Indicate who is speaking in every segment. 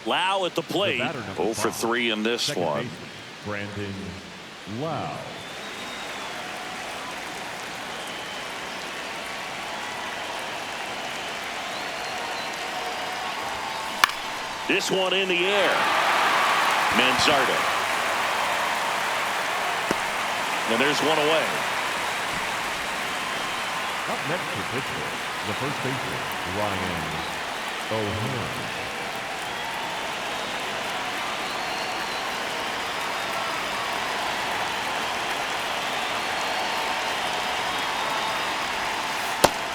Speaker 1: Lau at the plate. 0 for 3 in this one.
Speaker 2: Brandon Lau.
Speaker 1: This one in the air. Manzardo. And there's one away.
Speaker 2: Up next for Pittsburgh, the first baseman, Ryan O'Hearn.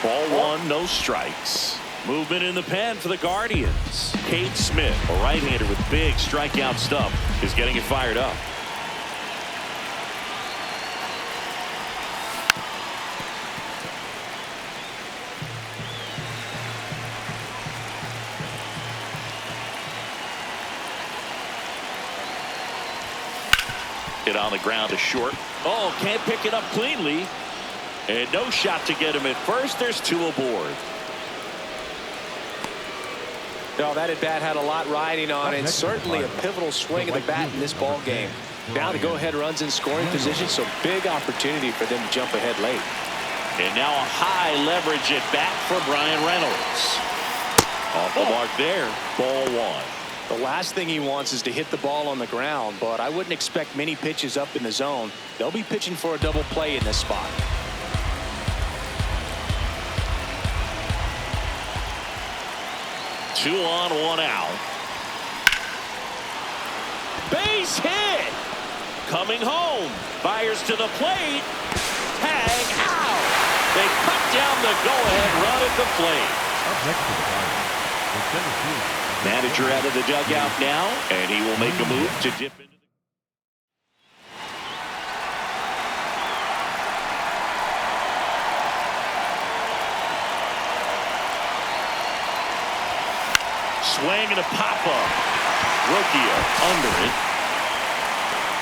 Speaker 1: Ball 1, no strikes. Movement in the pen for the Guardians. Cade Smith, a right-hander with big strikeout stuff, is getting it fired up. Hit on the ground to short. Oh, can't pick it up cleanly. And no shot to get him at first. There's 2 aboard.
Speaker 3: No, that at bat had a lot riding on it. Certainly a pivotal swing of the bat in this ball game. Now the go-ahead runs in scoring position, so big opportunity for them to jump ahead late.
Speaker 1: And now a high leverage at bat for Brian Reynolds. Off the mark there. Ball 1.
Speaker 3: The last thing he wants is to hit the ball on the ground, but I wouldn't expect many pitches up in the zone. They'll be pitching for a double play in this spot.
Speaker 1: Two on, 1 out. Base hit. Coming home. Fires to the plate. Tag out. They cut down the go-ahead run at the plate.
Speaker 2: Up next to the Pirates,
Speaker 1: Manager out of the dugout now, and he will make a move to dip into the... Swing and a pop-up. Rocchio under it.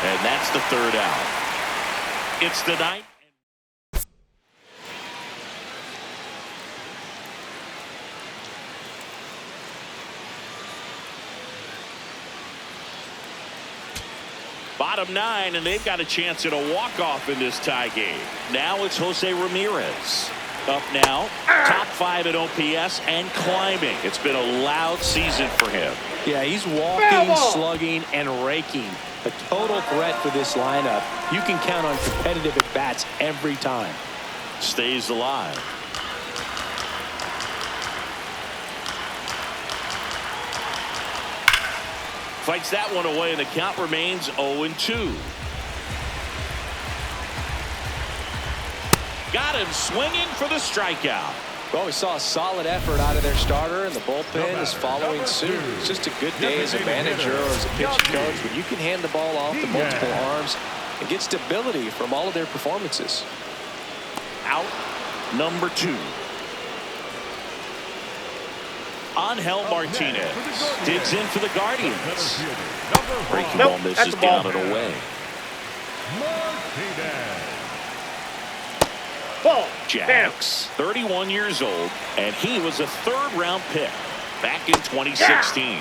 Speaker 1: And that's the 3rd out. It's the 9th. Bottom 9, and they've got a chance at a walk-off in this tie game. Now it's Jose Ramirez. Up now, top 5 at OPS and climbing. It's been a loud season for him.
Speaker 3: Yeah, he's walking, slugging, and raking. A total threat for this lineup. You can count on competitive at-bats every time.
Speaker 1: Stays alive. Fights that one away, and the count remains 0-2. Got him swinging for the strikeout.
Speaker 3: Well, we saw a solid effort out of their starter, and the bullpen is following suit. It's just a good day as a manager or as a pitching coach when you can hand the ball off to multiple arms and get stability from all of their performances.
Speaker 1: Out number 2. Angel Martinez digs in for the Guardians. Breaking ball misses down and away. Jax, 31 years old, and he was a 3rd-round pick back in 2016.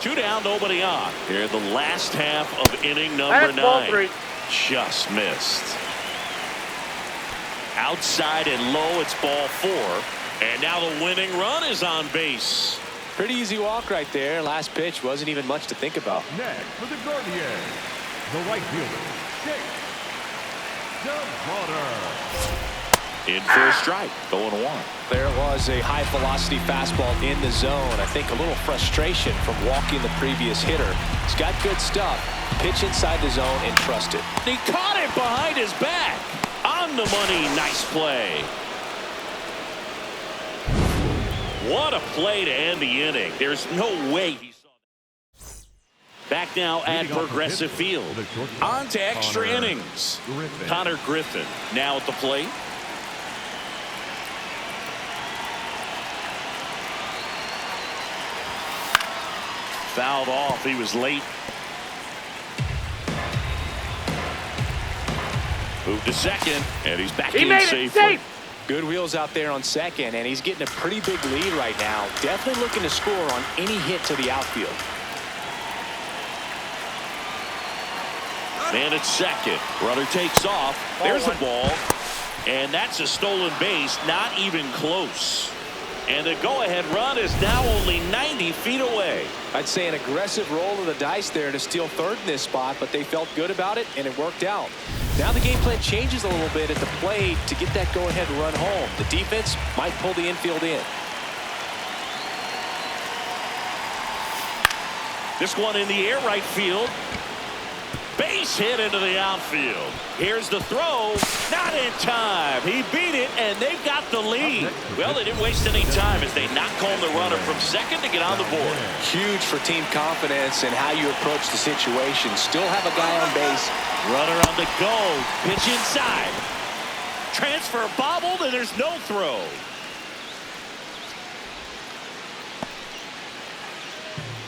Speaker 1: 2 down, nobody on. Here, the last half of inning number 9. Just missed. Outside and low, it's ball 4. And now the winning run is on base.
Speaker 3: Pretty easy walk right there. Last pitch wasn't even much to think about.
Speaker 2: Next for the Guardians, the right fielder,
Speaker 1: in for a strike, 0-1.
Speaker 3: There was a high-velocity fastball in the zone. I think a little frustration from walking the previous hitter. He's got good stuff. Pitch inside the zone and trust it.
Speaker 1: He caught it behind his back. On the money, nice play. What a play to end the inning. There's no way he saw that. Back now at Progressive Field. On to extra innings. Connor Griffin now at the plate. Fouled off. He was late. Moved to second, and he's back in safely.
Speaker 3: Good wheels out there on second, and he's getting a pretty big lead right now. Definitely looking to score on any hit to the outfield.
Speaker 1: Man at second. Runner takes off. There's a ball. And that's a stolen base. Not even close. And the go-ahead run is now only 90 feet away.
Speaker 3: I'd say an aggressive roll of the dice there to steal third in this spot, but they felt good about it, and it worked out. Now the game plan changes a little bit at the plate to get that go-ahead run home. The defense might pull the infield in.
Speaker 1: This one in the air right field. Base hit into the outfield. Here's the throw. Not in time. He beat it, and they've got the lead. Well, they didn't waste any time as they knock home the runner from second to get on the board.
Speaker 3: Huge for team confidence and how you approach the situation. Still have a guy on base.
Speaker 1: Runner on the go. Pitch inside. Transfer bobbled, and there's no throw.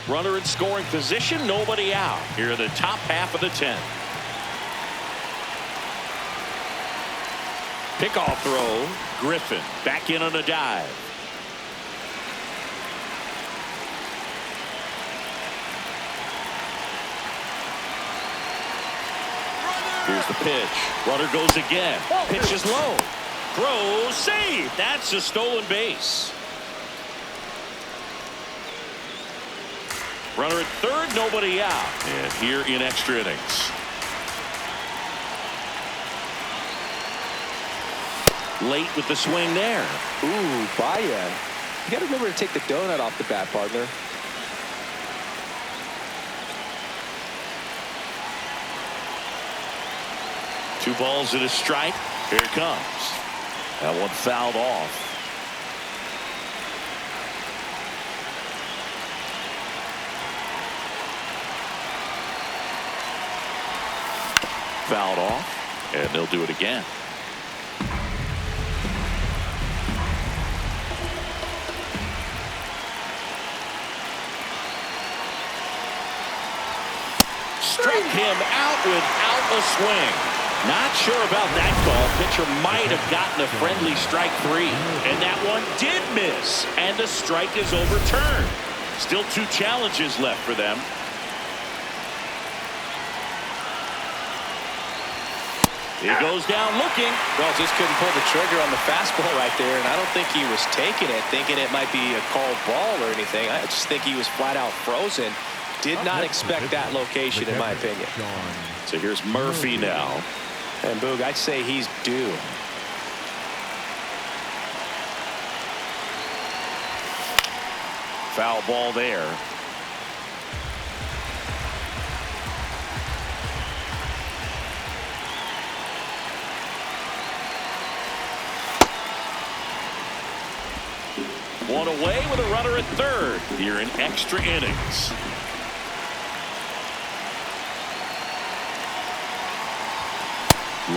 Speaker 1: Runner in scoring position, nobody out. Here in the top half of the 10th. Pickoff throw. Griffin back in on a dive. Here's the pitch. Runner goes again. Pitch is low. Throw, save. That's a stolen base. Runner at third, nobody out. And here in extra innings. Late with the swing there.
Speaker 3: Ooh, Baez. You got to remember to take the donut off the bat, partner.
Speaker 1: Two balls and a strike. Here it comes. That one fouled off. Fouled off, and they'll do it again. Struck him out without a swing. Not sure about that call. Pitcher might have gotten a friendly strike three, and that one did miss, and the strike is overturned. Still two challenges left for them. He goes down looking.
Speaker 3: Well, just couldn't pull the trigger on the fastball right there, and I don't think he was taking it, thinking it might be a called ball or anything. I just think he was flat out frozen. Did not expect that location, in my opinion.
Speaker 1: So here's Murphy now.
Speaker 3: And Boog, I'd say he's due.
Speaker 1: Foul ball there. One away with a runner at third. Here in extra innings.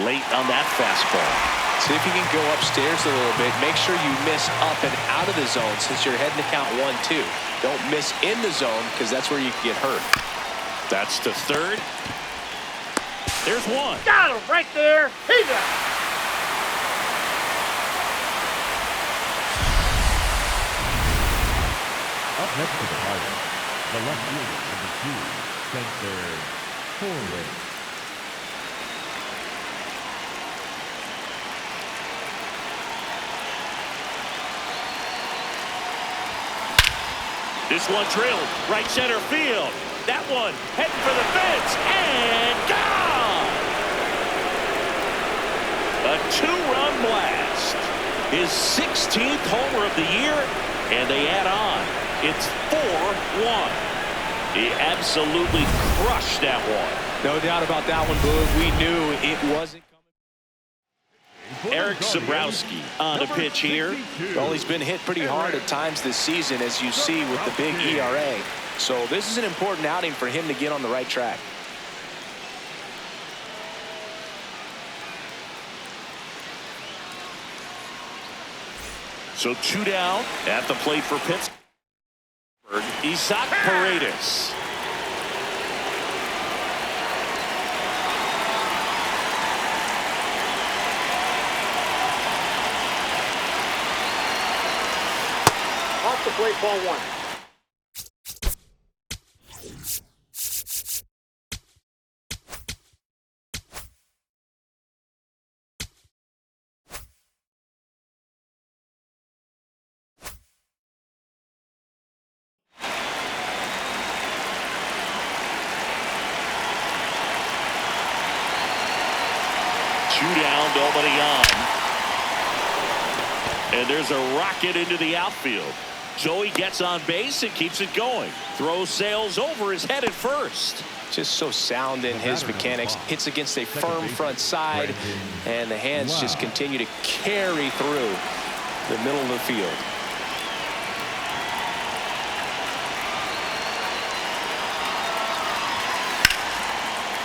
Speaker 1: Late on that fastball.
Speaker 3: See if you can go upstairs a little bit. Make sure you miss up and out of the zone since you're heading to count 1-2. Don't miss in the zone because that's where you can get hurt.
Speaker 1: That's to third. There's one.
Speaker 4: Got him right there. He's out.
Speaker 2: Up next to the Pirates, the left fielder, number 2, Spencer Horwitz.
Speaker 1: This one drilled right center field. That one heading for the fence and gone. A two-run blast. His 16th homer of the year, and they add on. It's 4-1. He absolutely crushed that one.
Speaker 3: No doubt about that one, Boog. We knew it wasn't coming.
Speaker 1: Eric Zabrowski on the pitch here.
Speaker 3: Well, he's been hit pretty hard at times this season, as you see with the big ERA. So this is an important outing for him to get on the right track.
Speaker 1: So two down at the plate for Pittsburgh. Isaac Paredes.
Speaker 4: plate, ball one.
Speaker 1: Two down, nobody on. And there's a rocket into the outfield. Joey gets on base and keeps it going. Throw sails over his head at first.
Speaker 3: Just so sound in his mechanics. Hits against a firm front side, and the hands just continue to carry through the middle of the field.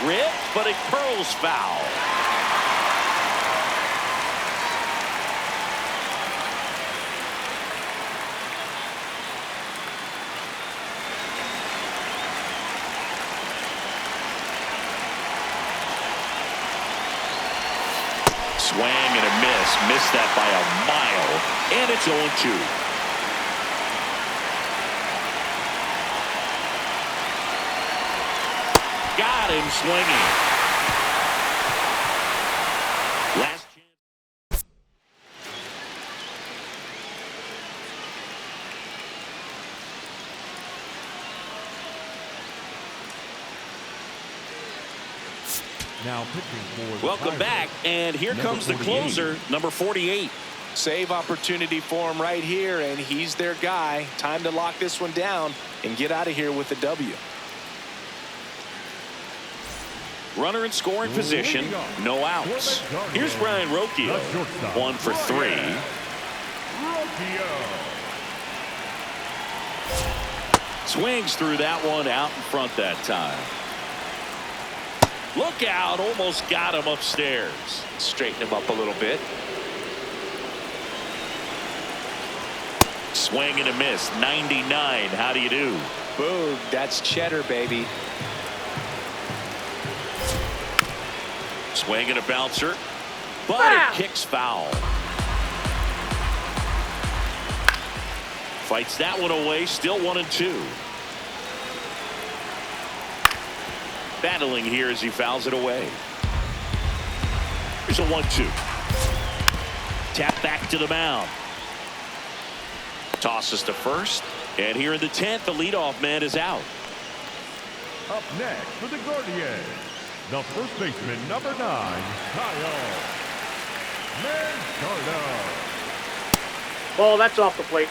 Speaker 1: Ripped, but it curls foul. Swing and a miss. Missed that by a mile. And it's 0-2. Got him swinging. Last chance.
Speaker 2: Now pitching for the
Speaker 1: Welcome back, and here comes the closer, number 48.
Speaker 3: Save opportunity for him right here, and he's their guy. Time to lock this one down and get out of here with the W.
Speaker 1: Runner in scoring position, no outs. Here's Ryan Rocchio, 1 for 3. Swings through that one out in front that time. Look out, almost got him upstairs.
Speaker 3: Straighten him up a little bit.
Speaker 1: Swing and a miss, 99. How do you do?
Speaker 3: Boom, that's cheddar, baby.
Speaker 1: Swing and a bouncer, but it kicks foul. Fights that one away, still 1-2. Battling here as he fouls it away. Here's a 1-2. Tap back to the mound. Tosses to first. And here in the 10th, the leadoff man is out.
Speaker 2: Up next for the Guardians, the first baseman, number 9, Kyle Manzardo.
Speaker 4: Ball, that's off the plate.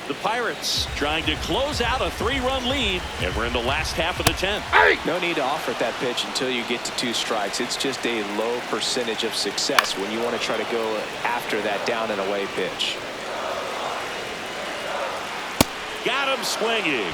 Speaker 1: The Pirates trying to close out a 3-run lead, and we're in the last half of the 10th.
Speaker 3: No need to offer that pitch until you get to 2 strikes. It's just a low percentage of success when you want to try to go after that down and away pitch.
Speaker 1: Got him swinging.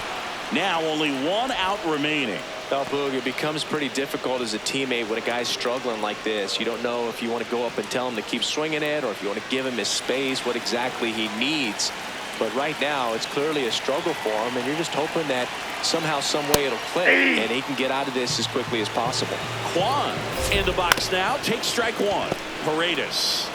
Speaker 1: Now only 1 out remaining.
Speaker 3: Well, Boog, it becomes pretty difficult as a teammate when a guy's struggling like this. You don't know if you want to go up and tell him to keep swinging it, or if you want to give him his space, what exactly he needs. But right now, it's clearly a struggle for him, and you're just hoping that somehow, some way it'll click, and he can get out of this as quickly as possible.
Speaker 1: Kwan in the box now. Takes strike 1. Paredes.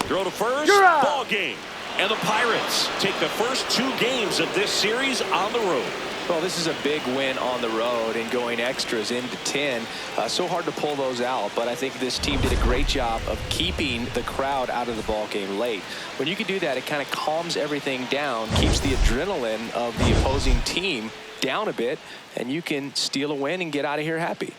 Speaker 1: Throw to first. Ball game. And the Pirates take the first 2 games of this series on the road.
Speaker 3: Well, this is a big win on the road and going extras into 10. So hard to pull those out, but I think this team did a great job of keeping the crowd out of the ball game late. When you can do that, it kind of calms everything down, keeps the adrenaline of the opposing team down a bit, and you can steal a win and get out of here happy.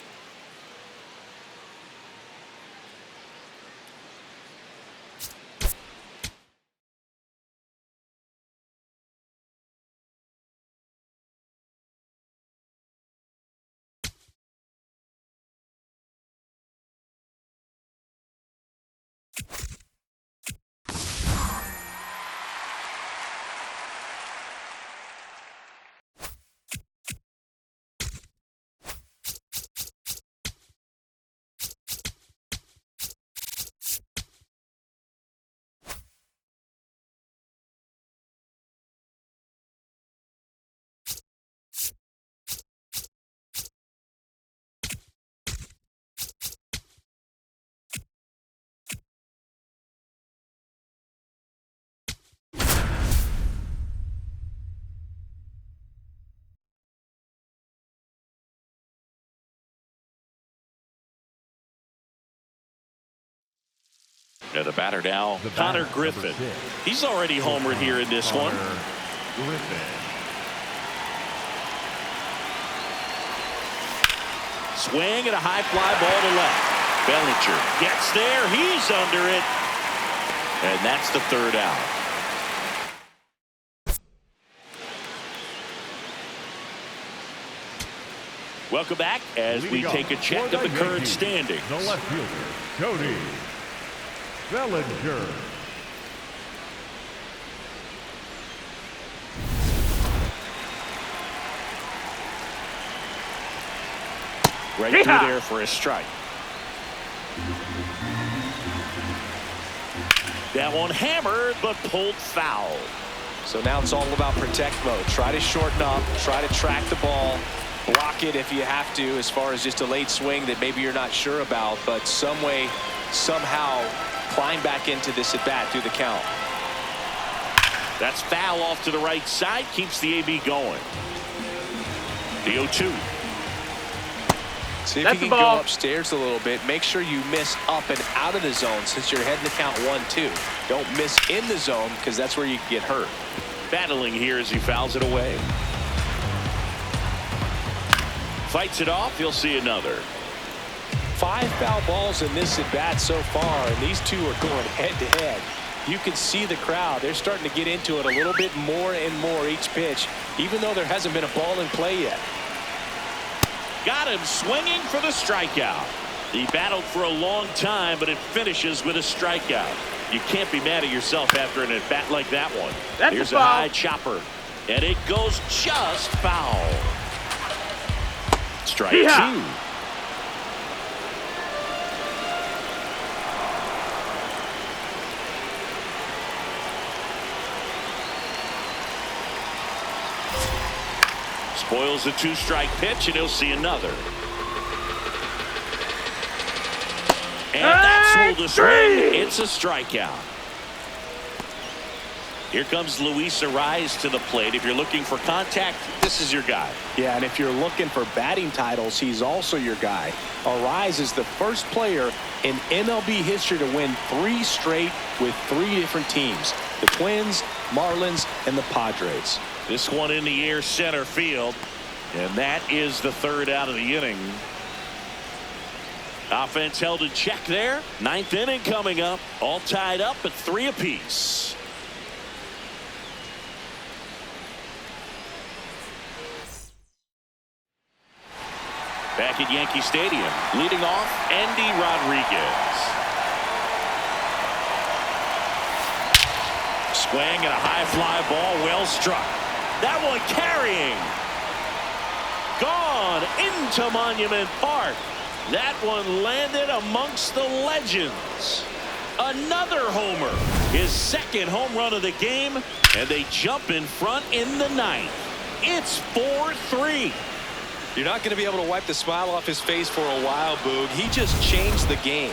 Speaker 1: Yeah, the batter now,
Speaker 2: The
Speaker 1: Connor
Speaker 2: batter,
Speaker 1: Griffin.
Speaker 2: number 6.
Speaker 1: He's already homered here in this one.
Speaker 2: Connor Griffin.
Speaker 1: Swing and a high fly ball to left. Bellinger gets there. He's under it. And that's the third out. Welcome back as we
Speaker 2: Leading
Speaker 1: take a
Speaker 2: off
Speaker 1: check
Speaker 2: for
Speaker 1: of the current
Speaker 2: Yankees,
Speaker 1: standings.
Speaker 2: The left fielder, Cody Bellinger.
Speaker 1: Right through there for a strike. That one hammered, but pulled foul.
Speaker 3: So now it's all about protect mode. Try to shorten up, try to track the ball, block it if you have to, as far as just a late swing that maybe you're not sure about, but some way, somehow climb back into this at bat through the count.
Speaker 1: That's foul off to the right side, keeps the AB going. The 0-2.
Speaker 3: See if
Speaker 4: That's
Speaker 3: you
Speaker 4: the
Speaker 3: can go
Speaker 4: ball.
Speaker 3: upstairs a little bit. Make sure you miss up and out of the zone since you're heading to count 1-2. Don't miss in the zone because that's where you can get hurt.
Speaker 1: Battling here as he fouls it away. Fights it off. He'll see another.
Speaker 3: 5 foul balls in this at bat so far, and these two are going head to head. You can see the crowd. They're starting to get into it a little bit more and more each pitch, even though there hasn't been a ball in play yet.
Speaker 1: Got him swinging for the strikeout. He battled for a long time, but it finishes with a strikeout. You can't be mad at yourself after an at-bat like that one.
Speaker 4: That's
Speaker 1: Here's
Speaker 4: a
Speaker 1: a
Speaker 4: foul.
Speaker 1: high chopper, and it goes just foul. Strike
Speaker 4: Yeah.
Speaker 1: 2. Spoils the 2-strike pitch, and he'll see another. And that's ruled a swing. It's a strikeout. Here comes Luis Ariz to the plate. If you're looking for contact, this is your guy.
Speaker 3: Yeah, and if you're looking for batting titles, he's also your guy. Ariz is the first player in MLB history to win 3 straight with 3 different teams. The Twins, Marlins, and the Padres.
Speaker 1: This one in the air center field, and that is the third out of the inning. Offense held in check there. 9th inning coming up, all tied up at 3 apiece. Back at Yankee Stadium, leading off, Andy Rodriguez. Swing and a high fly ball, well struck. That one carrying. Gone into Monument Park. That one landed amongst the legends. Another homer. His second home run of the game, and they jump in front in the 9th. It's 4-3.
Speaker 3: You're not going to be able to wipe the smile off his face for a while, Boog. He just changed the game.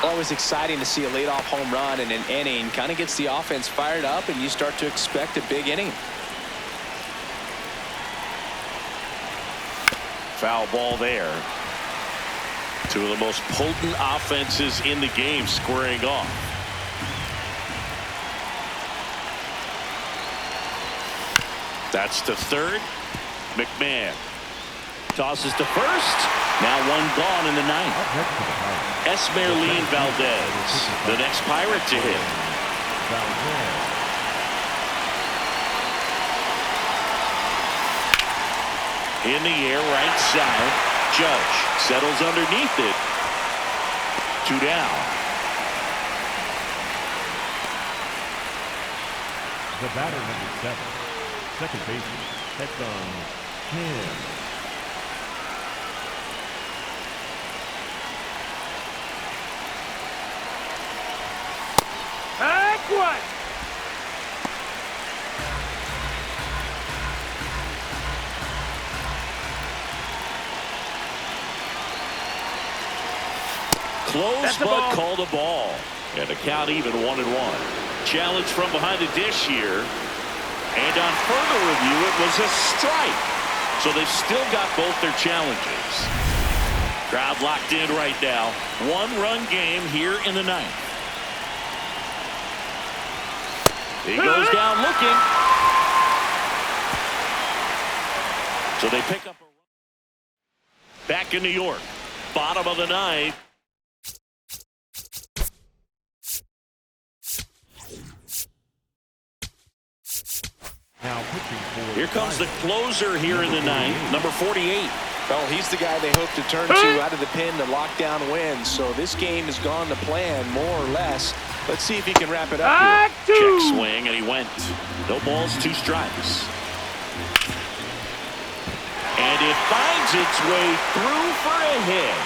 Speaker 3: Always exciting to see a leadoff home run in an inning. Kind of gets the offense fired up, and you start to expect a big inning.
Speaker 1: Foul ball there. 2 of the most potent offenses in the game squaring off. That's to third. McMahon tosses to first. Now 1 gone in the 9th.
Speaker 2: Up next to the Pirates,
Speaker 1: Esmeralin Valdez, the next Pirate to hit.
Speaker 2: Valdez.
Speaker 1: In the air, right side. Judge settles underneath it. 2 down.
Speaker 2: The batter, number 7, second baseman, Hector Kim.
Speaker 4: Back one.
Speaker 1: Close, but
Speaker 4: ball.
Speaker 1: called a ball. And the count even 1-1. Challenge from behind the dish here. And on further review, it was a strike. So they've still got both their challenges. Crowd locked in right now. One-run game here in the ninth. He goes down looking. So they pick up a run. Back in New York. Bottom of the ninth.
Speaker 2: Now pitching for
Speaker 1: Here comes the closer here in the ninth, number 48.
Speaker 3: Well, he's the guy they hope to turn to out of the pen to lock down wins. So this game has gone to plan, more or less. Let's see if he can wrap it up here.
Speaker 1: Check swing, and he went. No balls, 2 strikes. And it finds its way through for a hit.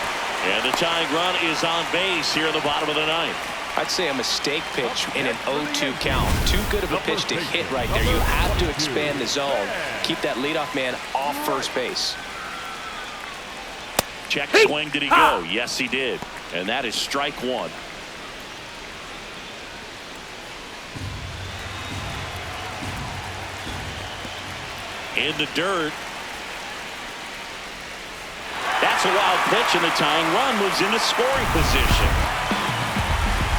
Speaker 1: And the tying run is on base here in the bottom of the ninth.
Speaker 3: I'd say a mistake pitch in an 0-2 count. Too good of a pitch to hit right there. You have to expand the zone. Keep that leadoff man off first base.
Speaker 1: Check swing, did he go? Yes, he did. And that is strike 1. In the dirt. That's a wild pitch, and the tying run moves into scoring position.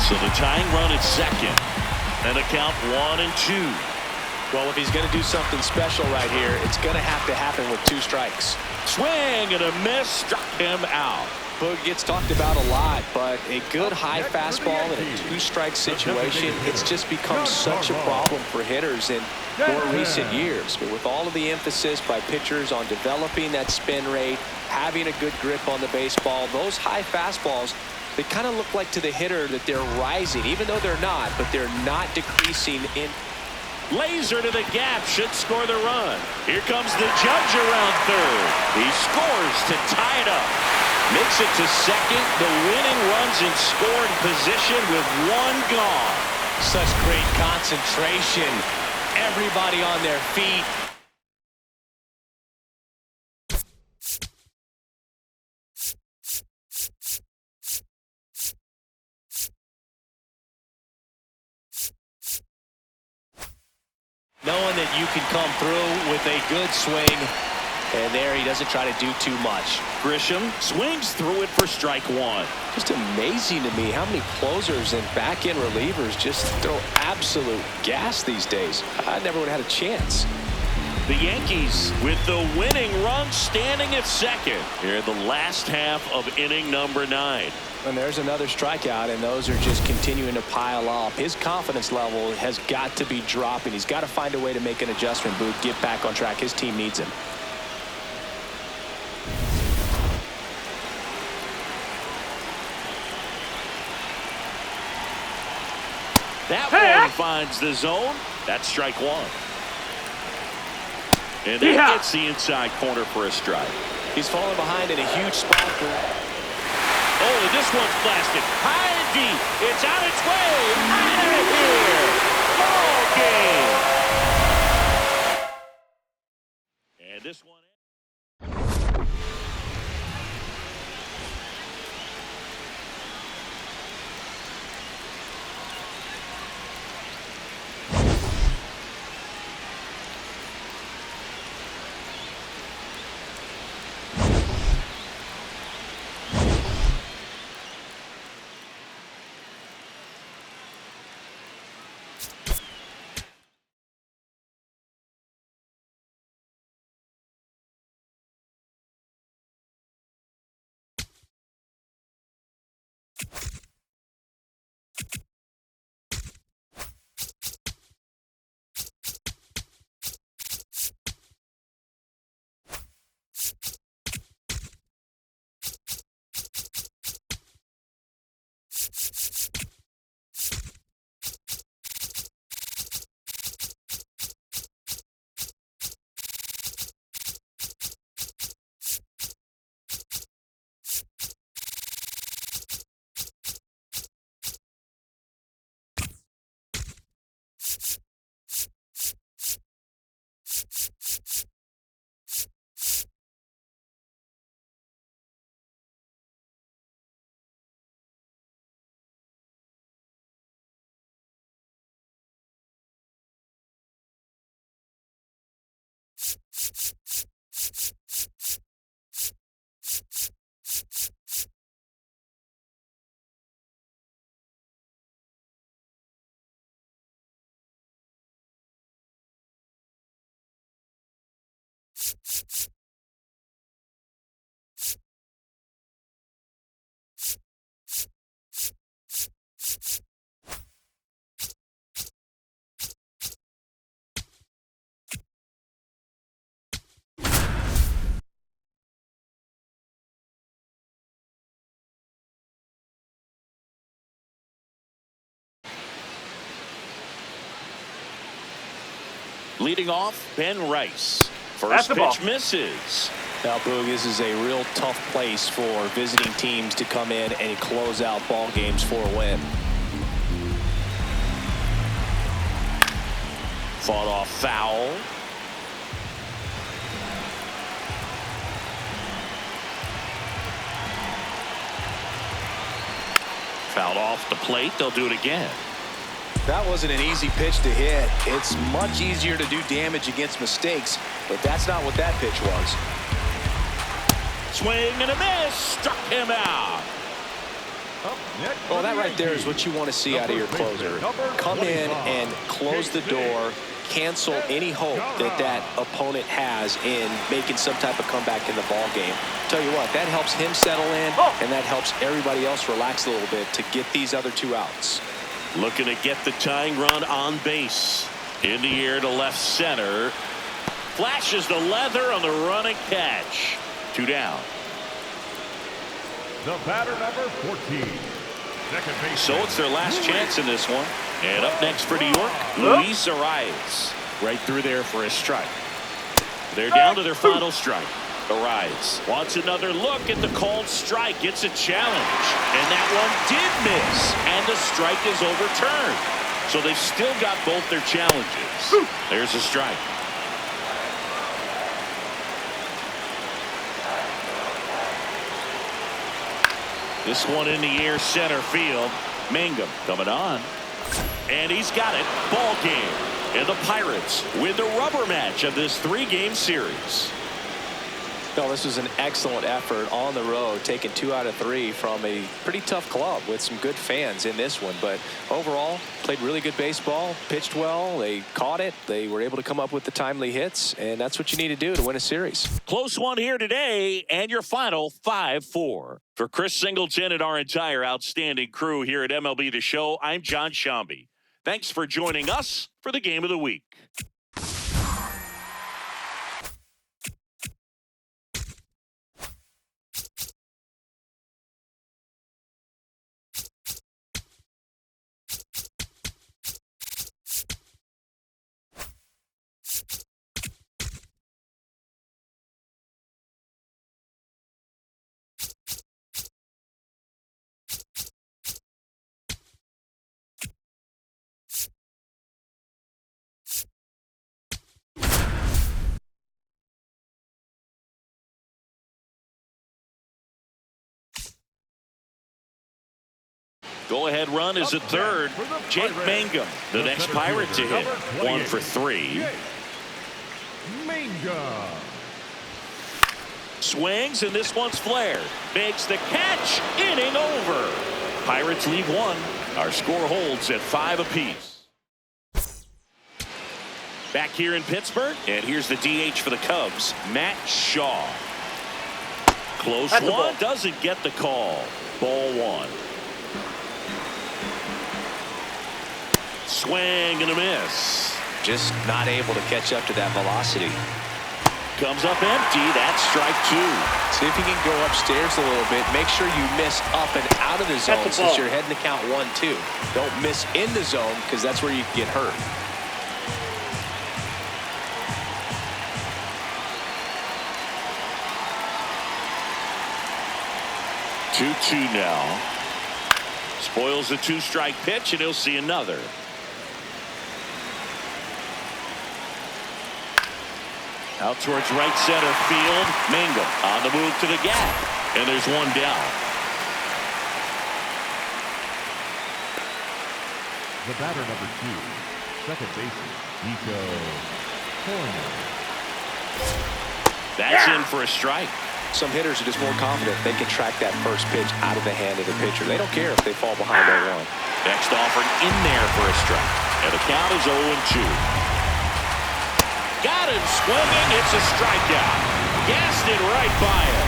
Speaker 1: So the tying run at second. And a count 1-2.
Speaker 3: Well, if he's going to do something special right here, it's going to have to happen with 2 strikes.
Speaker 1: Swing and a miss, struck him out.
Speaker 3: Boog gets talked about a lot, but a good high fastball in a 2-strike situation, it's just become such a problem for hitters in more recent years. But with all of the emphasis by pitchers on developing that spin rate, having a good grip on the baseball, those high fastballs, they kind of look like to the hitter that they're rising, even though they're not, but they're not decreasing in.
Speaker 1: Laser to the gap, should score the run. Here comes the judge around third. He scores to tie it up. Makes it to second. The winning run's in scoring position with 1 gone.
Speaker 3: Such great concentration. Everybody on their feet. Knowing that you can come through with a good swing, and there he doesn't try to do too much.
Speaker 1: Grisham swings through it for strike 1.
Speaker 3: Just amazing to me how many closers and back-end relievers just throw absolute gas these days. I never would have had a chance.
Speaker 1: The Yankees with the winning run standing at second here in the last half of inning number 9.
Speaker 3: And there's another strikeout, and those are just continuing to pile up. His confidence level has got to be dropping. He's got to find a way to make an adjustment, Boog, get back on track. His team needs him.
Speaker 1: That one finds the zone. That's strike 1. And he gets the inside corner for a strike.
Speaker 3: He's falling behind in a huge spot.
Speaker 1: Oh, and this one's blasted high and deep. It's on its way. Out of here. Ball game. And this one. Leading off, Ben Rice.
Speaker 4: That's
Speaker 1: First
Speaker 4: the ball.
Speaker 1: pitch misses.
Speaker 3: Now, Boog, this is a real tough place for visiting teams to come in and close out ball games for a win.
Speaker 1: Fought off foul. Fouled off the plate. They'll do it again.
Speaker 3: That wasn't an easy pitch to hit. It's much easier to do damage against mistakes, but that's not what that pitch was.
Speaker 1: Swing and a miss. Struck him out.
Speaker 2: Up next
Speaker 3: Well,
Speaker 2: for
Speaker 3: that
Speaker 2: the
Speaker 3: right there is
Speaker 2: Yankees,
Speaker 3: what you want to see out of your closer. Come in and close the door, cancel any hope that that opponent has in making some type of comeback in the ball game. Tell you what, that helps him settle in, and that helps everybody else relax a little bit to get these other two outs.
Speaker 1: Looking to get the tying run on base. In the air to left center. Flashes the leather on the running catch. 2 down.
Speaker 2: The batter number 14. Second base.
Speaker 1: So it's their last chance in this one. And up next for New York, Luis Arias. Right through there for a strike. They're down to their final strike. Arias wants another look at the called strike. It's a challenge. And that one did miss. And the strike is overturned. So they've still got both their challenges. There's a strike. This one in the air center field. Mangum coming on. And he's got it. Ball game. And the Pirates win the rubber match of this 3-game series.
Speaker 3: No, this was an excellent effort on the road, taking 2 out of 3 from a pretty tough club with some good fans in this one. But overall, played really good baseball, pitched well, they caught it, they were able to come up with the timely hits, and that's what you need to do to win a series.
Speaker 1: Close one here today, and your final 5-4. For Chris Singleton and our entire outstanding crew here at MLB The Show, I'm John Shambi. Thanks for joining us for the Game of the Week. Go-ahead run is at third. Jake Mangum, the next Pirate to hit. 1 for 3.
Speaker 2: Mangum.
Speaker 1: Swings, and this one's flared. Makes the catch. Inning over. Pirates leave 1. Our score holds at 5 apiece. Back here in Pittsburgh, and here's the DH for the Cubs, Matt Shaw. Close one, doesn't get the call. Ball 1. Swing and a miss.
Speaker 3: Just not able to catch up to that velocity.
Speaker 1: Comes up empty. That's strike 2.
Speaker 3: See if you can go upstairs a little bit. Make sure you miss up and out of the zone since you're heading to count 1-2. Don't miss in the zone because that's where you get hurt.
Speaker 1: Two now. Spoils the 2-strike pitch, and he'll see another. Out towards right center field. Mangum on the move to the gap. And there's 1 down.
Speaker 2: The batter number 2. Second baseman, Nico Hoerner.
Speaker 1: That's in for a strike.
Speaker 3: Some hitters are just more confident they can track that first pitch out of the hand of the pitcher. They don't care if they fall behind 0-1.
Speaker 1: Next offering in there for a strike. And the count is 0-2. Got him swinging. It's a strikeout. Gassed it right by him.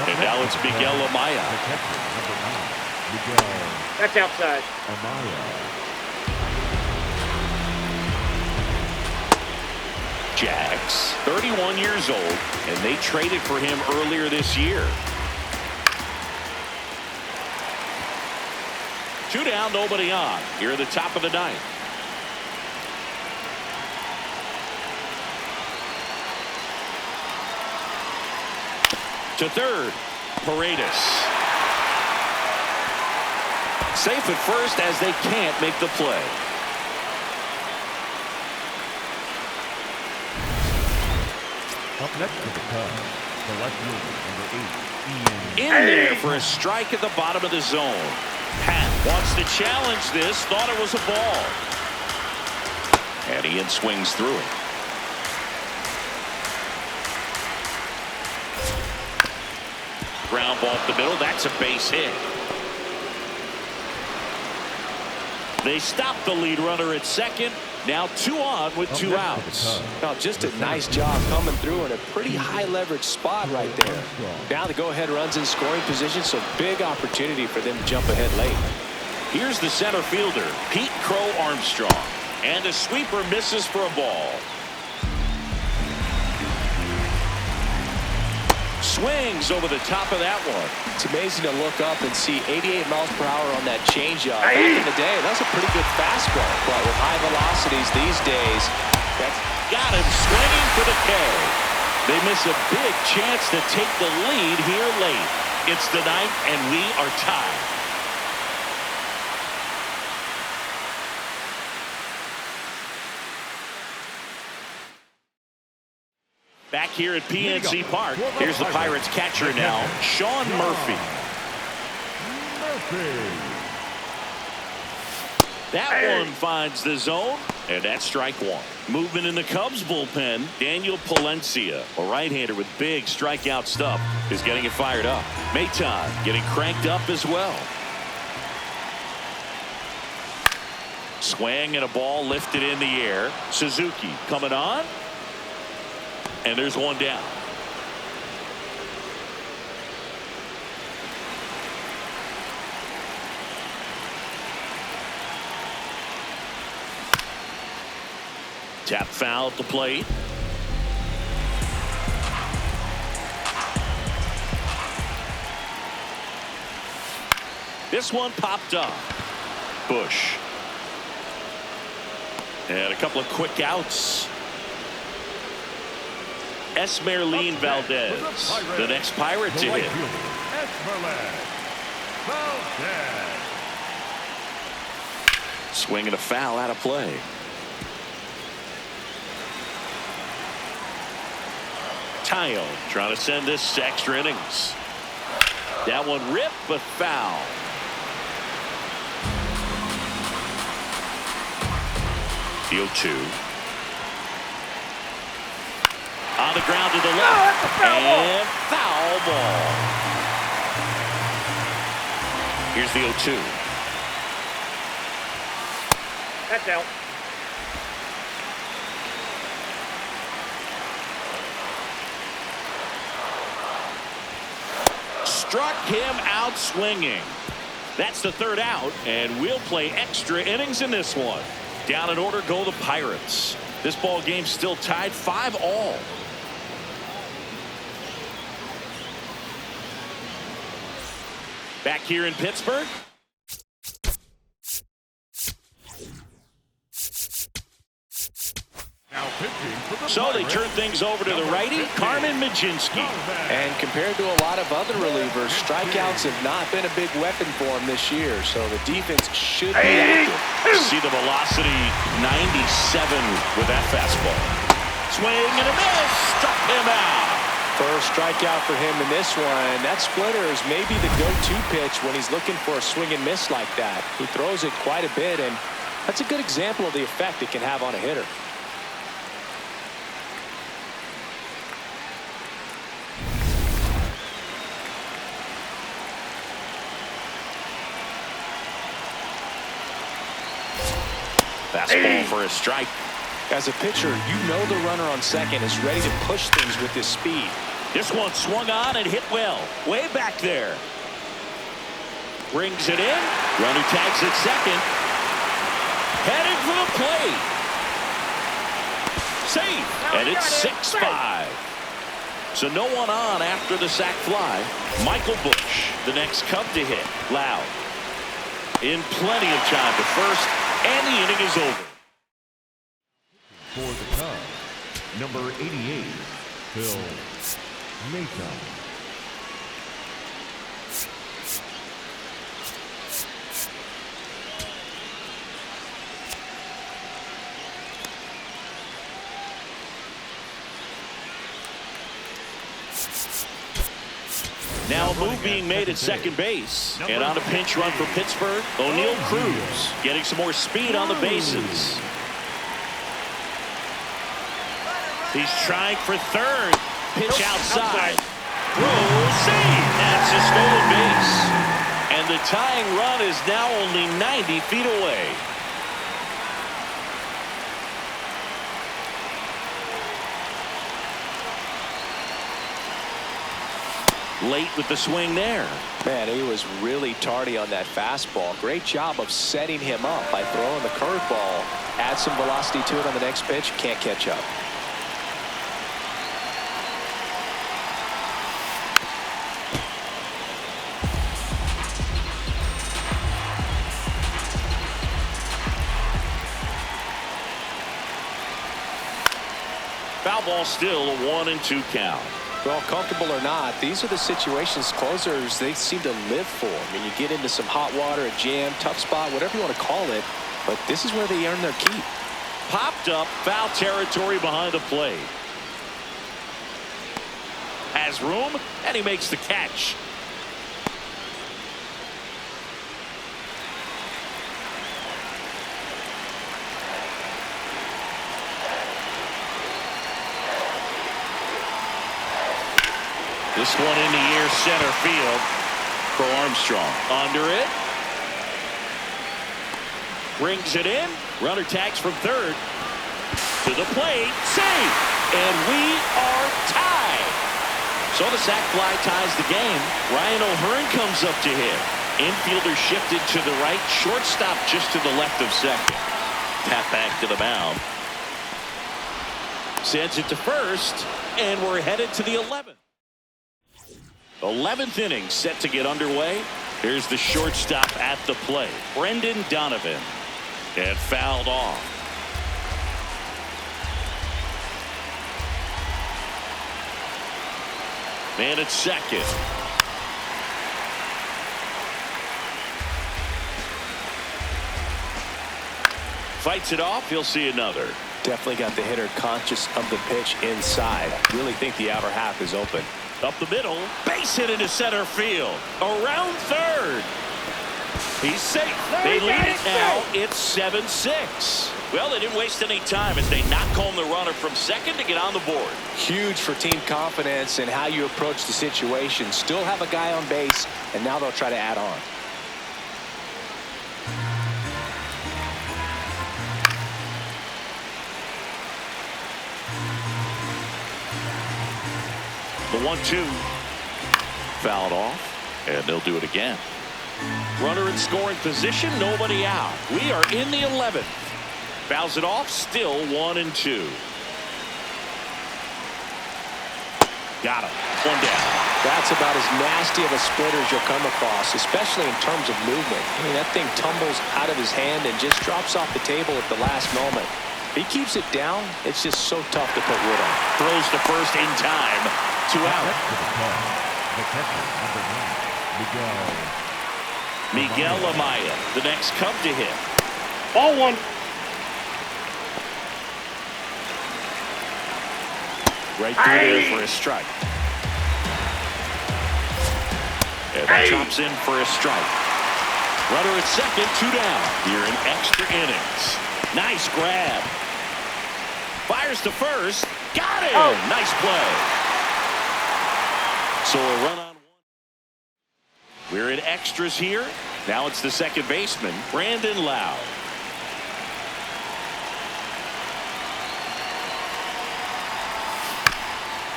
Speaker 1: And now it's Miguel Amaya.
Speaker 4: That's outside.
Speaker 1: Jags, 31 years old, and they traded for him earlier this year. 2 down, nobody on. Here at the top of the 9th. To third, Paredes. Safe at first as they can't make the play.
Speaker 2: Up next to the Cubs, the left fielder, number 8, Ian.
Speaker 1: In there for a strike at the bottom of the zone. Pat wants to challenge this, thought it was a ball. And Ian swings through it. Ground ball up the middle, that's a base hit. They stop the lead runner at second. Now 2 on with 2 outs.
Speaker 3: Well, just a nice job coming through in a pretty high leverage spot right there. Now the go-ahead runs in scoring position, so big opportunity for them to jump ahead late.
Speaker 1: Here's the center fielder, Pete Crow Armstrong. And a sweeper misses for a ball. Swings over the top of that one.
Speaker 3: It's amazing to look up and see 88 miles per hour on that changeup. Back in the day, that's a pretty good fastball. But with high velocities these days,
Speaker 1: that's got him swinging for the K. They miss a big chance to take the lead here late. It's the ninth, and we are tied. Back here at PNC Park, here's the Pirates catcher now, Sean Murphy. That one finds the zone, and that's strike 1. Movement in the Cubs bullpen, Daniel Palencia, a right-hander with big strikeout stuff, is getting it fired up. Maton getting cranked up as well. Swing and a ball lifted in the air. Suzuki coming on. And there's one down. Tap foul at the plate. This one popped up. Bush. And a couple of quick outs. Esmeralyn Valdez, the next Pirate to hit. Swing and a foul out of play. Tayo trying to send this to extra innings. That one ripped, but foul. The 0-2. On the ground to the left. And foul ball. Here's the 0-2.
Speaker 4: That's out.
Speaker 1: Struck him out swinging. That's the 3rd out, and we'll play extra innings in this one. Down in order go the Pirates. This ball game still tied 5-all. Back here in Pittsburgh. So they turn things over to the righty, Carmen Mlodzinski.
Speaker 3: And compared to a lot of other relievers, strikeouts have not been a big weapon for him this year. So the defense should be active.
Speaker 1: See the velocity, 97 with that fastball. Swing and a miss, struck him out.
Speaker 3: First strikeout for him in this one. That splitter is maybe the go-to pitch when he's looking for a swing and miss like that. He throws it quite a bit, and that's a good example of the effect it can have on a hitter.
Speaker 1: Fastball for a strike.
Speaker 3: As a pitcher, you know the runner on second is ready to push things with his speed.
Speaker 1: This one swung on and hit well. Way back there. Brings it in. Runner tags at second. Heading for the plate. Safe. And it's 6-5. So no one on after the sac fly. Michael Bush, the next Cub to hit. Loud. In plenty of time to first, and the inning is over.
Speaker 2: For the Cubs, number 88, Phil Maton.
Speaker 1: A move being made at second base. And on a pinch run for Pittsburgh, O'Neal Cruz getting some more speed on the bases. He's trying for third. Pitch outside. Throw, save. That's a stolen base. And the tying run is now only 90 feet away. Late with the swing there.
Speaker 3: Man, he was really tardy on that fastball. Great job of setting him up by throwing the curveball. Add some velocity to it on the next pitch. Can't catch up.
Speaker 1: Foul ball, still a 1-2 count.
Speaker 3: Well, comfortable or not, these are the situations closers they seem to live for. I mean, you get into some hot water, a jam, tough spot, whatever you want to call it, but this is where they earn their keep.
Speaker 1: Popped up, foul territory behind the plate. Has room, and he makes the catch. This one in the air, center field for Armstrong. Under it. Brings it in. Runner tags from third. To the plate. Save. And we are tied. So the sac fly ties the game. Ryan O'Hearn comes up to hit. Infielder shifted to the right. Shortstop just to the left of second. Tap back to the mound. Sends it to first. And we're headed to the 11th. 11th inning set to get underway. Here's the shortstop at the plate, Brendan Donovan. And fouled off. Man at second. Fights it off. He'll see another.
Speaker 3: Definitely got the hitter conscious of the pitch inside. Really think the outer half is open.
Speaker 1: Up the middle, base hit into center field. Around third. He's safe. They lead it now. It's 7-6. Well, they didn't waste any time as they knock home the runner from second to get on the board.
Speaker 3: Huge for team confidence and how you approach the situation. Still have a guy on base, and now they'll try to add on.
Speaker 1: The 1-2. Fouled off, and they'll do it again. Runner in scoring position, nobody out. We are in the 11th. Fouls it off, still 1-2. Got him. One down.
Speaker 3: That's about as nasty of a splitter as you'll come across, especially in terms of movement. I mean, that thing tumbles out of his hand and just drops off the table at the last moment. If he keeps it down, it's just so tough to put wood on.
Speaker 1: Throws the first in time. 2 out.
Speaker 2: The catcher, number 9,
Speaker 1: Miguel Amaya, the next Cub to hit.
Speaker 4: Ball one.
Speaker 1: Right through there for a strike. And that drops in for a strike. Runner at second, 2 down. Here in extra innings. Nice grab. Fires to first. Got it. Oh. Nice play. So a run on one. We're in extras here. Now it's the second baseman, Brandon Lowe.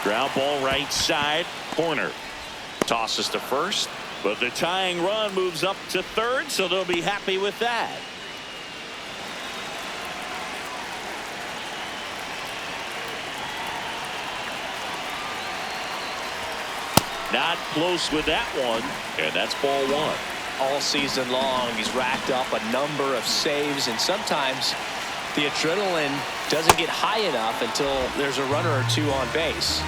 Speaker 1: Ground ball right side, corner. Tosses to first, but the tying run moves up to third, so they'll be happy with that. Not close with that one, and that's ball one.
Speaker 3: All season long, he's racked up a number of saves, and sometimes the adrenaline doesn't get high enough until there's a runner or two on base.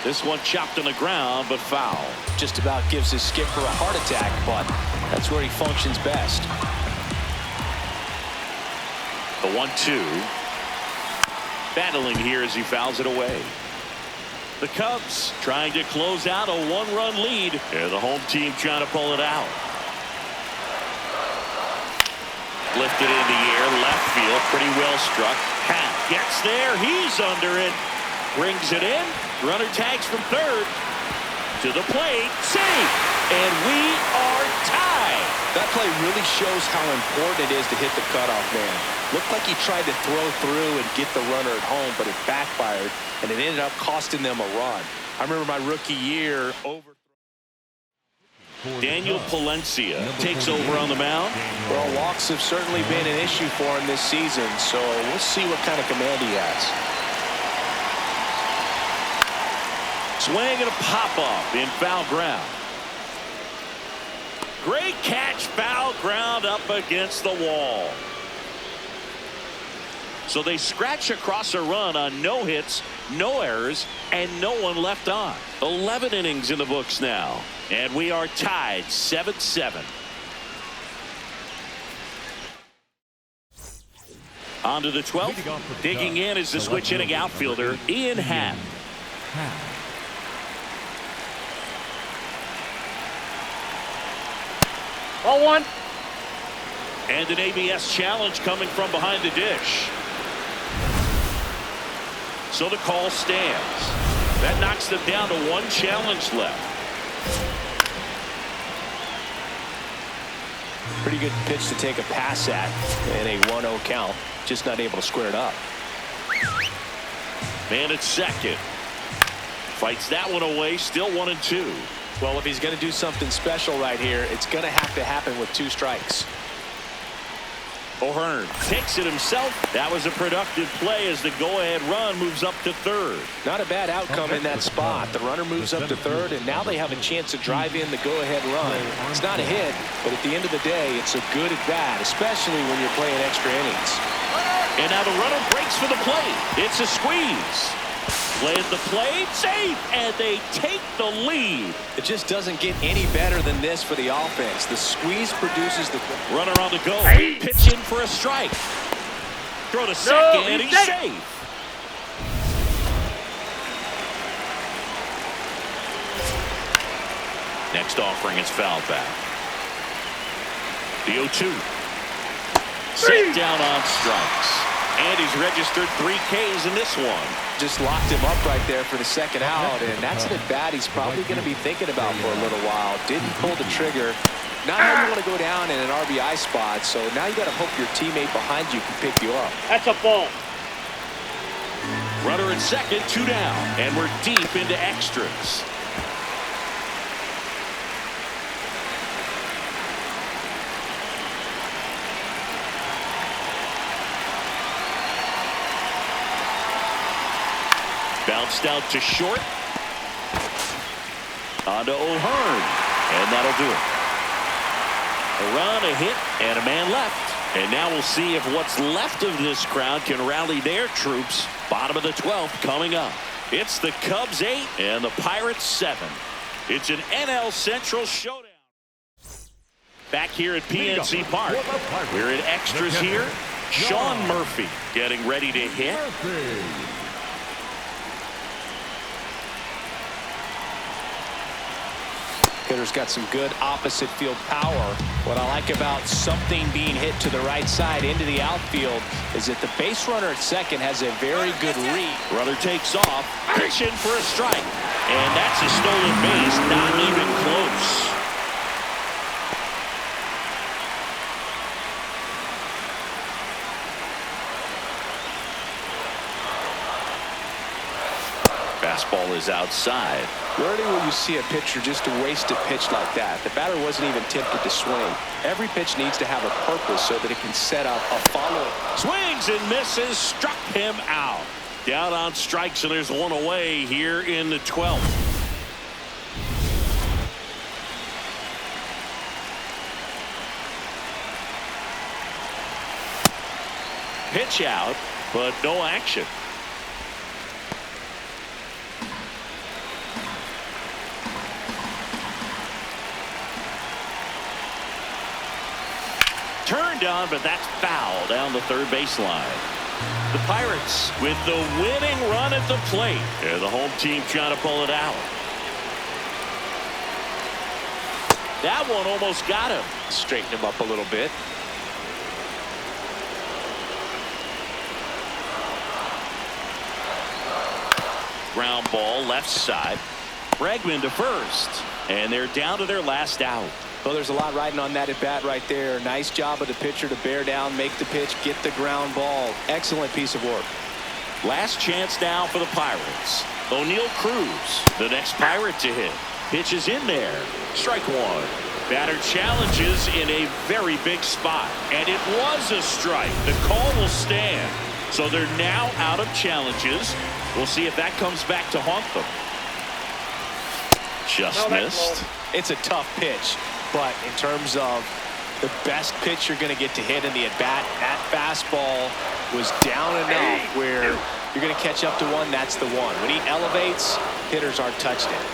Speaker 1: This one chopped on the ground, but foul.
Speaker 3: Just about gives his skipper a heart attack, but that's where he functions best.
Speaker 1: The 1-2. battling here as he fouls it away. The Cubs trying to close out a one-run lead. And the home team trying to pull it out. Lifted in the air, left field, pretty well struck. Happ gets there, he's under it. Brings it in, runner tags from third. To the plate, safe, and we are tied.
Speaker 3: That play really shows how important it is to hit the cutoff man. Looked like he tried to throw through and get the runner at home, but it backfired, and it ended up costing them a run. I remember my rookie year over.
Speaker 1: Daniel Palencia takes over on the mound.
Speaker 3: Well, walks have certainly been an issue for him this season, so we'll see what kind of command he has.
Speaker 1: Swing and a pop-up in foul ground. Great catch, foul ground up against the wall. So they scratch across a run on no hits, no errors, and no one left on. 11 innings in the books now. And we are tied 7-7. On to the 12th. Digging in is the switch hitting outfielder, Ian Happ.
Speaker 4: 0-1.
Speaker 1: And an ABS challenge coming from behind the dish. So the call stands. That knocks them down to one challenge left.
Speaker 3: Pretty good pitch to take a pass at in a 1-0 count. Just not able to square it up.
Speaker 1: Man at second. Fights that one away, still 1-2.
Speaker 3: Well, if he's going to do something special right here, it's going to happen with 2 strikes.
Speaker 1: O'Hearn takes it himself. That was a productive play as the go-ahead run moves up to third.
Speaker 3: Not a bad outcome in that spot. The runner moves up to third, and now they have a chance to drive in the go-ahead run. It's not a hit, but at the end of the day, it's a good at bat, especially when you're playing extra innings.
Speaker 1: And now the runner breaks for the plate. It's a squeeze. Play at the plate, safe, and they take the lead.
Speaker 3: It just doesn't get any better than this for the offense. The squeeze produces the
Speaker 1: runner on the go. Pitch in for a strike. Throw to second, and he's safe. Next offering is foul back. The 0-2. Set down on strikes. And he's registered 3 Ks in this one.
Speaker 3: Just locked him up right there for the second out, and that's an at-bat he's probably going to be thinking about for a little while. Didn't pull the trigger. Not how you want to go down in an RBI spot, so now you got to hope your teammate behind you can pick you up.
Speaker 4: That's a ball.
Speaker 1: Runner at second, 2 down, and we're deep into extras. Bounced out to short. On to O'Hearn. And that'll do it. A run, a hit, and a man left. And now we'll see if what's left of this crowd can rally their troops. Bottom of the 12th coming up. It's the Cubs 8 and the Pirates 7. It's an NL Central showdown. Back here at PNC Park. We're in extras here. Sean Murphy getting ready to hit.
Speaker 3: Hitter's got some good opposite field power. What I like about something being hit to the right side into the outfield is that the base runner at second has a very good read.
Speaker 1: Runner takes off, pitch in for a strike. And that's a stolen base, not even close. Fastball is outside.
Speaker 3: Rarely will you see a pitcher just waste a pitch like that. The batter wasn't even tempted to swing. Every pitch needs to have a purpose so that it can set up a follow-up.
Speaker 1: Swings and misses, struck him out. Down on strikes, and there's one away here in the 12th. Pitch out, but no action. Turned on, but that's foul down the third baseline. The Pirates with the winning run at the plate. Yeah, the home team trying to pull it out. That one almost got him.
Speaker 3: Straighten him up a little bit.
Speaker 1: Ground ball left side. Bregman to first. And they're down to their last out.
Speaker 3: Well, there's a lot riding on that at bat right there. Nice job of the pitcher to bear down, make the pitch, get the ground ball. Excellent piece of work.
Speaker 1: Last chance now for the Pirates. O'Neal Cruz, the next Pirate to hit. Pitch is in there. Strike one. Batter challenges in a very big spot. And it was a strike. The call will stand. So they're now out of challenges. We'll see if that comes back to haunt them. Just missed.
Speaker 3: It's a tough pitch. But in terms of the best pitch you're going to get to hit in the at-bat, that fastball was down enough where you're going to catch up to one. That's the one. When he elevates, hitters aren't touched it.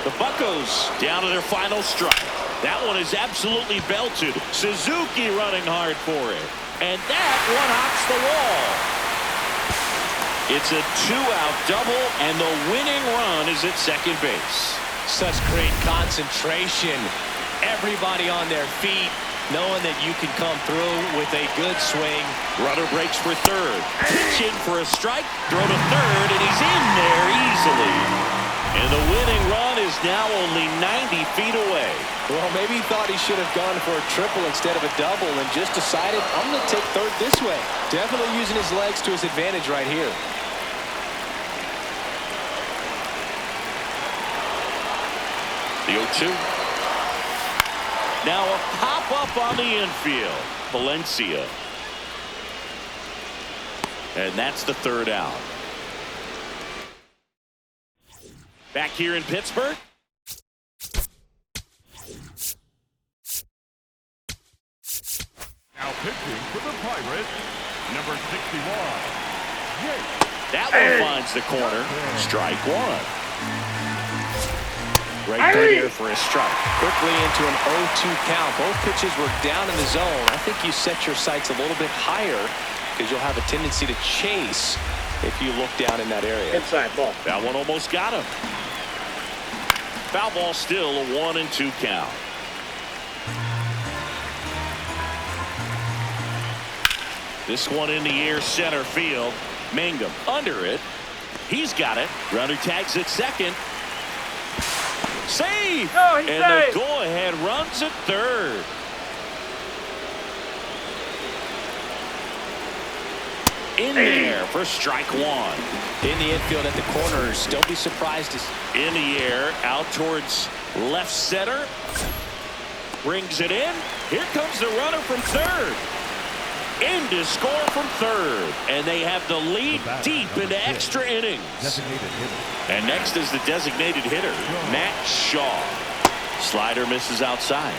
Speaker 1: The Buccos down to their final strike. That one is absolutely belted. Suzuki running hard for it. And that one hops the wall. It's a two-out double, and the winning run is at second base.
Speaker 3: Such great concentration. Everybody on their feet, knowing that you can come through with a good swing.
Speaker 1: Runner breaks for third. Pitching for a strike. Throw to third, and he's in there easily. And the winning run is now only 90 feet away.
Speaker 3: Well, maybe he thought he should have gone for a triple instead of a double and just decided, I'm going to take third this way. Definitely using his legs to his advantage right here.
Speaker 1: The 0-2. Now a pop-up on the infield. Valencia. And that's the third out. Back here in Pittsburgh.
Speaker 2: Now pitching for the Pirates, number 61.
Speaker 1: That one finds the corner. Strike one. Right there for a strike.
Speaker 3: Quickly into an 0-2 count. Both pitches were down in the zone. I think you set your sights a little bit higher because you'll have a tendency to chase if you look down in that area.
Speaker 4: Inside ball.
Speaker 1: That one almost got him. Foul ball still a 1-2 count. This one in the air center field. Mangum under it. He's got it. Runner tags at second. Save!
Speaker 4: No, he's
Speaker 1: and
Speaker 4: safe.
Speaker 1: The go-ahead runs at third. In there for strike one.
Speaker 3: In the infield at the corners. Don't be surprised.
Speaker 1: In the air, out towards left center. Brings it in. Here comes the runner from third. In to score from third. And they have the lead deep into extra innings. And next is the designated hitter, Matt Shaw. Slider misses outside.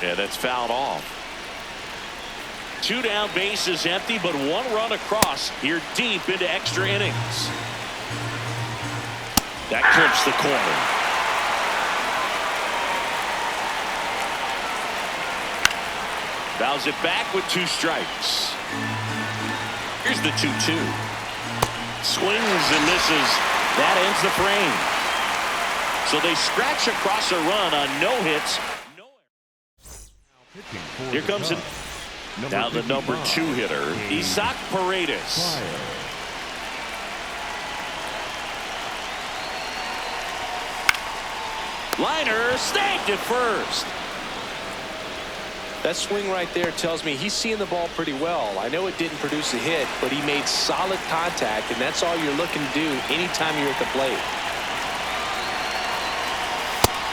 Speaker 1: Yeah, that's fouled off. Two down, bases empty, but one run across here deep into extra innings. That clips the corner. Fouls it back with two strikes. Here's the 2-2. Swings and misses. That ends the frame. So they scratch across a run on no hits. Here comes it. Now the number 2 hitter, Isaac Paredes. Liner snagged at first.
Speaker 3: That swing right there tells me he's seeing the ball pretty well. I know it didn't produce a hit, but he made solid contact, and that's all you're looking to do anytime you're at the plate.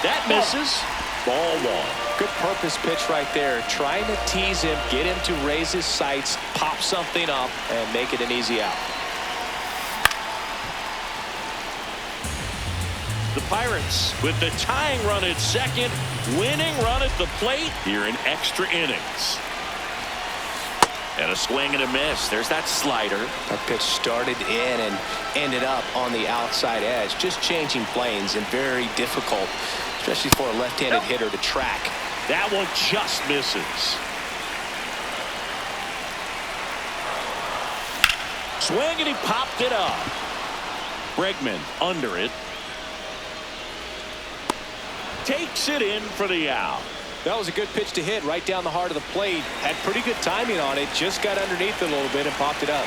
Speaker 1: That misses. Ball one.
Speaker 3: Good purpose pitch right there. Trying to tease him, get him to raise his sights, pop something up, and make it an easy out.
Speaker 1: The Pirates with the tying run at second, winning run at the plate here in extra innings. And a swing and a miss. There's that slider.
Speaker 3: That pitch started in and ended up on the outside edge. Just changing planes and very difficult, especially for a left-handed hitter to track.
Speaker 1: That one just misses. swing, and he popped it up. Bregman under it. Takes it in for the out.
Speaker 3: That was a good pitch to hit right down the heart of the plate. Had pretty good timing on it. Just got underneath it a little bit and popped it up.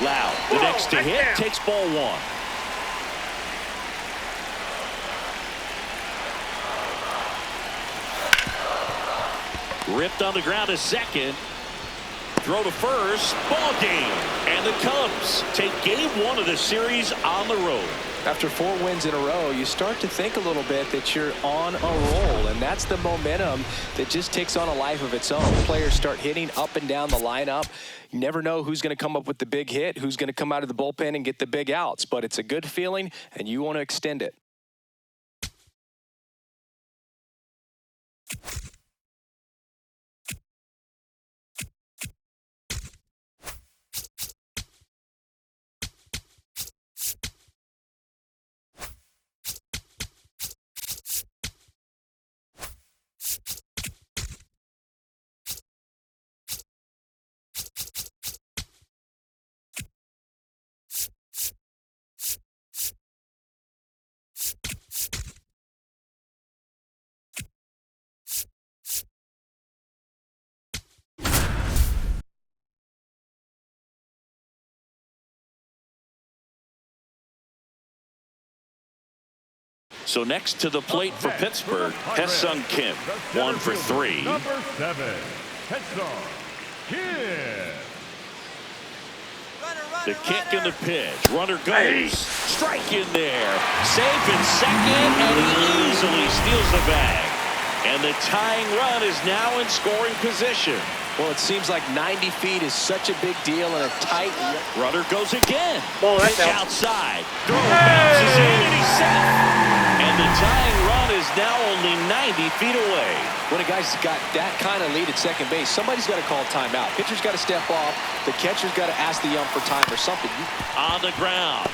Speaker 1: Loud, the next to hit, takes ball one. Ripped on the ground to second. Throw to first. Ball game. And the Cubs take game one of the series on the road.
Speaker 3: After 4 wins in a row, you start to think a little bit that you're on a roll, and that's the momentum that just takes on a life of its own. Players start hitting up and down the lineup. You never know who's going to come up with the big hit, who's going to come out of the bullpen and get the big outs, but it's a good feeling, and you want to extend it.
Speaker 1: So next to the plate for Pittsburgh, Hae-Sung Kim, 1 for 3.
Speaker 2: Number 7, Hae-Sung Kim.
Speaker 1: The kick and the pitch. Runner goes. Strike in there. Safe in second, and he easily steals the bag. And the tying run is now in scoring position.
Speaker 3: Well, it seems like 90 feet is such a big deal in a tight.
Speaker 1: Runner goes again.
Speaker 4: Oh, that's
Speaker 1: pitch
Speaker 4: out.
Speaker 1: Outside. Throw bounces in, and he's set. And the tying run is now only 90 feet away.
Speaker 3: When a guy's got that kind of lead at second base, somebody's got to call timeout. Pitcher's got to step off. The catcher's got to ask the ump for time or something.
Speaker 1: On the ground.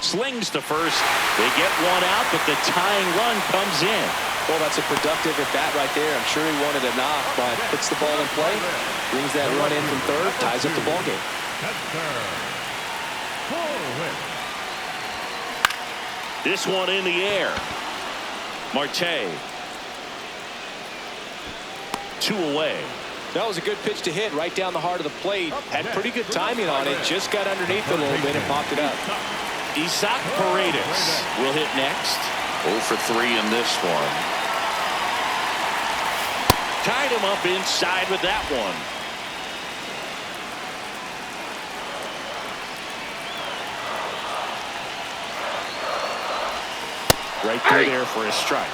Speaker 1: Slings to first. They get one out, but the tying run comes in.
Speaker 3: Well, that's a productive at bat right there. I'm sure he wanted a knock, but puts the ball in play, brings that run in from third, ties up the ball game.
Speaker 1: This one in the air. Marte. 2 away.
Speaker 3: That was a good pitch to hit right down the heart of the plate. Had pretty good timing on it. Just got underneath it a little bit and popped it up.
Speaker 1: Isaac Paredes will hit next. 0 for 3 in this one. Tied him up inside with that one. Right through there for a strike.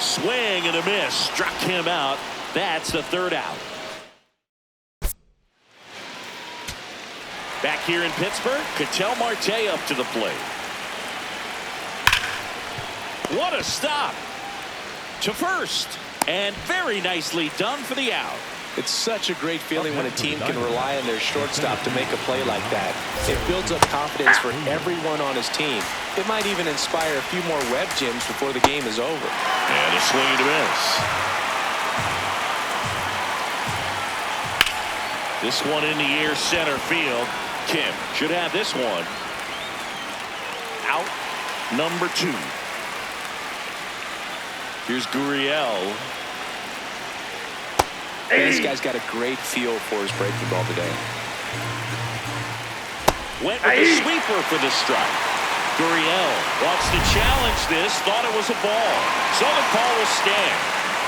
Speaker 1: Swing and a miss. Struck him out. That's the 3rd out. Back here in Pittsburgh, Ketel Marte up to the plate. What a stop. To first. And very nicely done for the out.
Speaker 3: It's such a great feeling when a team can rely on their shortstop to make a play like that. It builds up confidence for everyone on his team. It might even inspire a few more web gyms before the game is over.
Speaker 1: And a swing and a miss. This one in the air, center field. Kim should have this one. Out number 2. Here's Gurriel.
Speaker 3: This guy's got a great feel for his breaking ball today.
Speaker 1: Went with the sweeper for the strike. Gurriel wants to challenge this. Thought it was a ball. So the call will stand.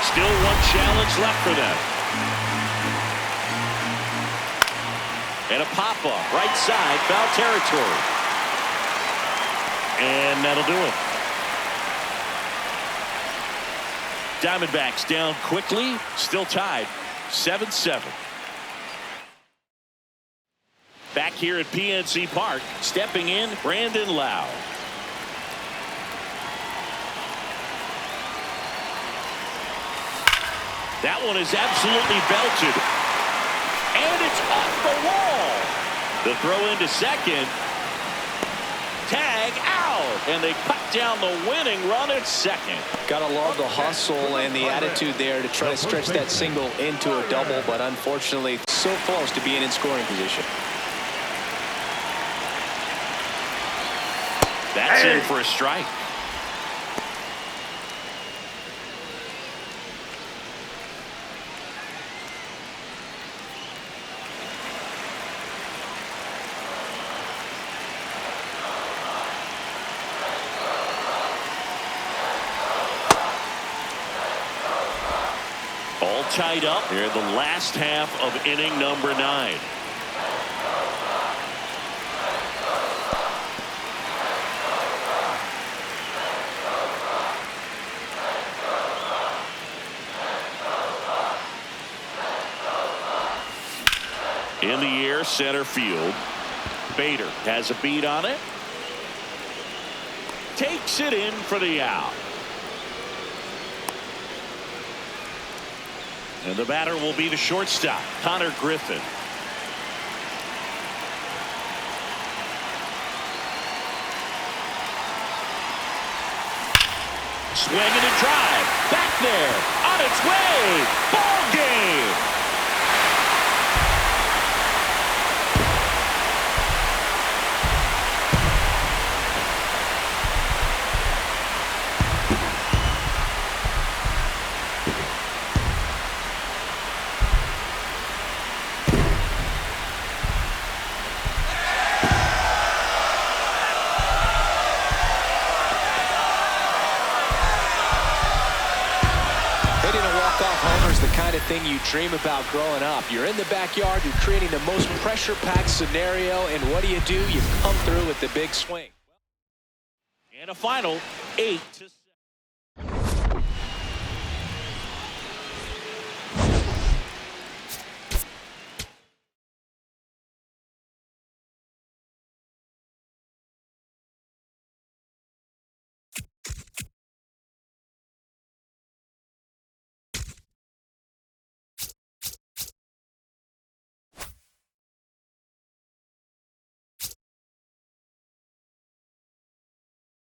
Speaker 1: Still one challenge left for them. And a pop-up. Right side. Foul territory. And that'll do it. Diamondbacks down quickly. Still tied. 7-7. Back here at PNC Park, stepping in, Brandon Lau. That one is absolutely belted. And it's off the wall. The throw into second. Tag out, and they cut down the winning run at second.
Speaker 3: Gotta love the hustle and the attitude there to try to stretch that single into a double, but unfortunately so close to being in scoring position.
Speaker 1: That's in for a strike. All tied up here in the last half of inning number 9. In the air, center field. Bader has a beat on it. Takes it in for the out. And the batter will be the shortstop, Connor Griffin. Swing and a drive. Back there. On its way. Ball game.
Speaker 3: Homer's the kind of thing you dream about growing up. You're in the backyard, you're creating the most pressure-packed scenario, and what do? You come through with the big swing.
Speaker 1: And a final 8-6.